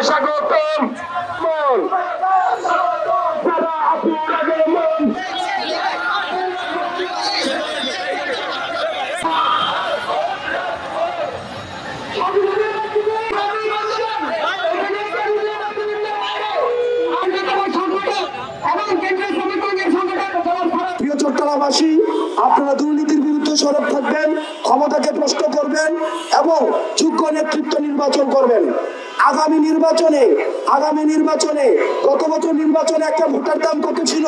স্বাগতম। প্রিয় চট্টগ্রামবাসী, আপনারা দুর্নীতির বিরুদ্ধে সরব থাকবেন, ক্ষমতাকে প্রশ্ন করবেন এবং যোগ্য নেতৃত্ব নির্বাচন করবেন। আগামী নির্বাচনে গত বছর নির্বাচনে একটা ভোটার দাম কত ছিল?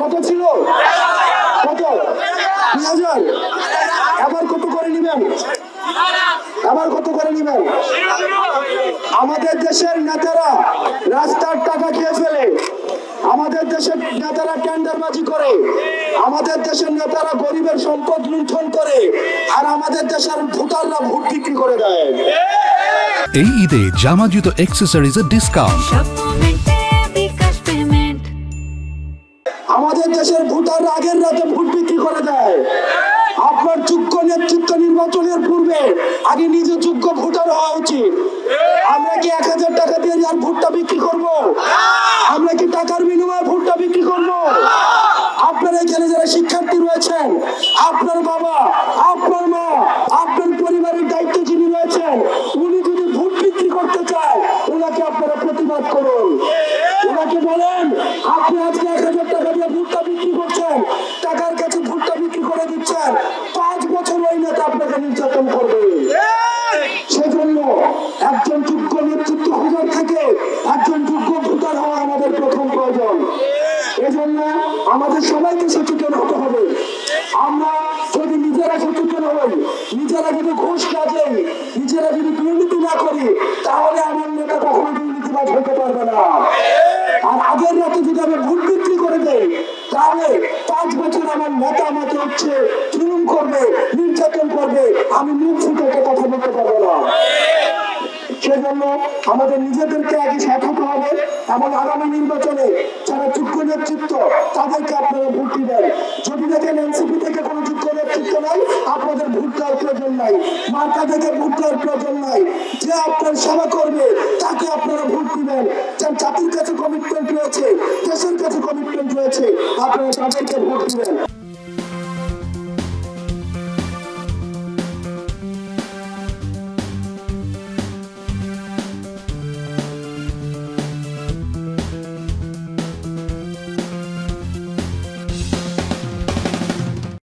কত? 2000। এবার কত করে নিবেন? আমাদের দেশের নেতারা রাস্তার টাকা খেয়ে ফেলে, আমাদের দেশের নেতারা টেন্ডারবাজি করে, আমাদের দেশের নেতারা গরিবের সম্পদ লুণ্ঠন করে, আর আমাদের দেশের ভোটাররা ভোট বিক্রি করে দেয়। এই ঈদে জামা জুতো অ্যাকসেসরিজের ডিসকাউন্ট। আমাদের দেশের ভোটাররা আগের রাতে ভোট বিক্রি করে দেয়। আপনার যোগ্য নেতৃত্ব নির্বাচনের পূর্বে আগে নিজে যোগ্য ভোটার হওয়া উচিত। আমরা কি 1000 টাকা দিয়ে আর ভোটটা বিক্রি করব? আমরা কি টাকার বিনিময়ে ভোটটা বিক্রি করব? আপনারা এখানে যারা শিক্ষার্থী রয়েছেন, আপনার বাবা, আপনার মা, আপনার পরিবারের দায়িত্ব যিনি রয়েছেন, উনি যদি ভোট বিক্রি করতে চায়, ওনাকে আপনারা প্রতিবাদ করুন। ওনাকে বলেন, আপনি আজকে 1000 টাকা দিয়ে ভোটটা বিক্রি করছেন, টাকার কাছে ভোটটা বিক্রি করে দিচ্ছেন, 5 বছর ওই নেতা আপনাকে নির্যাতন করবে। সেজন্য একজন যোগ্য নেতৃত্ব খোঁজার থেকে একজন যোগ্য ভোটার হওয়া আমাদের প্রথম প্রয়োজন। এজন্য আমাদের সবাইকে সচেতন হতে হবে। আমরা যদি নিজেরা সচেতন হই, নিজেরা যদি ঘুষ না যাই, নিজেরা যদি দুর্নীতি না করি, তাহলে আমার নেতা কখনো দুর্নীতিবাজ হতে পারবে না। আর আগের রাতে যদি আমি ভোট বিক্রি করে দেই, তাহলে 5 বছর আমার নেতা আমাকে হচ্ছে জুলুম করবে, নির্যাতন করবে, আমি মুখ ফুটে কথা বলতে পারবো না। সেজন্য আমাদের নিজেদেরকে আগে সচেতন হবে এবং আগামী নির্বাচনে যারা যোগ্য নেতৃত্ব তাদেরকে আপনারা ভোট দিবেন। যদি দেখেন এনসিপি থেকে কোনো যোগ্য নেতৃত্ব নাই, আপনাদের ভোট দেওয়ার প্রয়োজন নাই, মার্কা থেকে ভোট দেওয়ার প্রয়োজন নাই। যে আপনার সেবা করবে,